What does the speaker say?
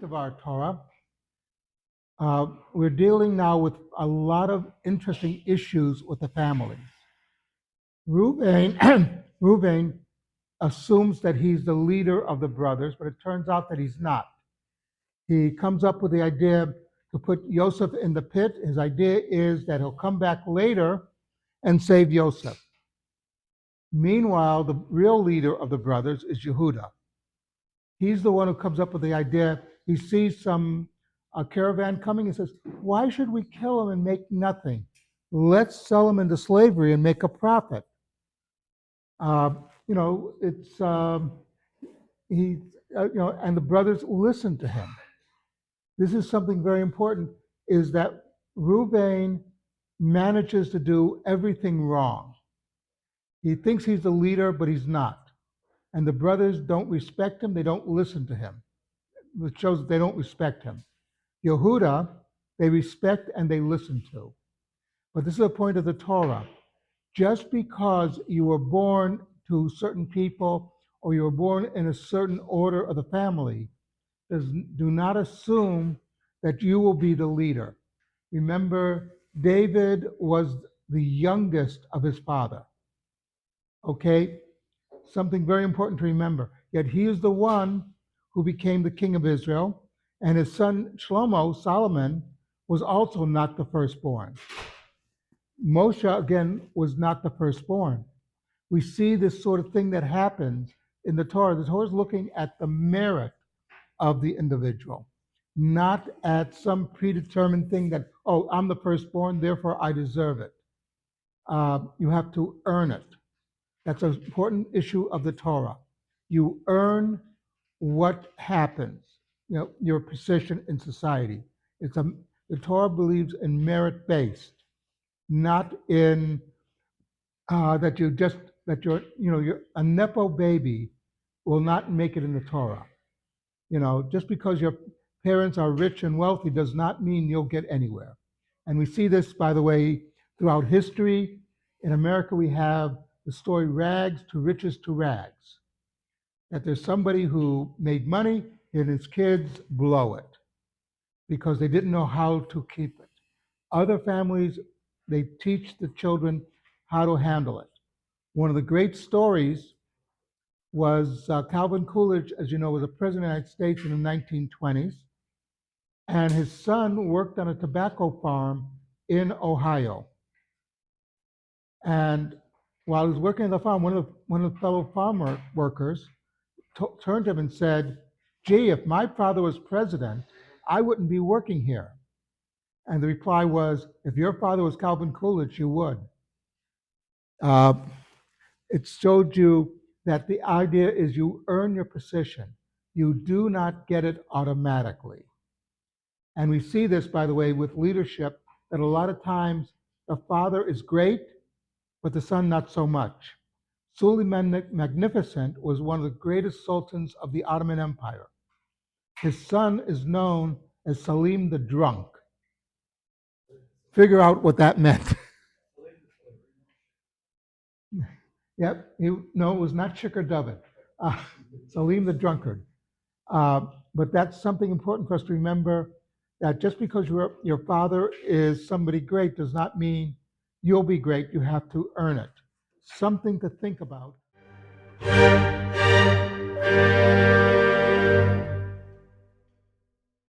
of our Torah. We're dealing now with a lot of interesting issues with the families. Reuben, Reuben assumes that he's the leader of the brothers, but it turns out that he's not. He comes up with the idea to put Yosef in the pit. His idea is that he'll come back later and save Yosef. Meanwhile, the real leader of the brothers is Yehuda. He's the one who comes up with the idea. He sees a caravan coming and says, "Why should we kill him and make nothing? Let's sell him into slavery and make a profit." Uh, it's he, and the brothers listen to him. This is something very important: is that Reuben manages to do everything wrong. He thinks he's the leader, but he's not. And the brothers don't respect him. They don't listen to him, which shows that they don't respect him. Yehuda, they respect and they listen to. But this is the point of the Torah. Just because you were born to certain people or you were born in a certain order of the family, do not assume that you will be the leader. Remember, David was the youngest of his father. Okay? Something very important to remember. Yet he is the one who became the king of Israel, and his son Shlomo, Solomon, was also not the firstborn. Moshe, again, was not the firstborn. We see this sort of thing that happens in the Torah. The Torah is looking at the merit of the individual, not at some predetermined thing that, oh, I'm the firstborn, therefore I deserve it. You have to earn it. That's an important issue of the Torah. You earn what happens, your position in society. The Torah believes in merit-based, not in you're a nepo baby will not make it in the Torah. Just because your parents are rich and wealthy does not mean you'll get anywhere. And we see this, by the way, throughout history. In America, we have the story rags to riches to rags. That there's somebody who made money and his kids blow it because they didn't know how to keep it. Other families, they teach the children how to handle it. One of the great stories was Calvin Coolidge, as you know, was a president of the United States in the 1920s, and his son worked on a tobacco farm in Ohio. And while he was working on the farm, one of the fellow farm workers turned to him and said, "Gee, if my father was president, I wouldn't be working here." And the reply was, "If your father was Calvin Coolidge, you would." Uh, it showed you that the idea is you earn your position. You do not get it automatically. And we see this, by the way, with leadership, that a lot of times the father is great, but the son not so much. Suleiman Magnificent was one of the greatest sultans of the Ottoman Empire. His son is known as Salim the Drunk. Figure out what that meant. Yep, no, it was not Shikar David. Salim the Drunkard. But that's something important for us to remember, that just because your father is somebody great does not mean you'll be great. You have to earn it. Something to think about.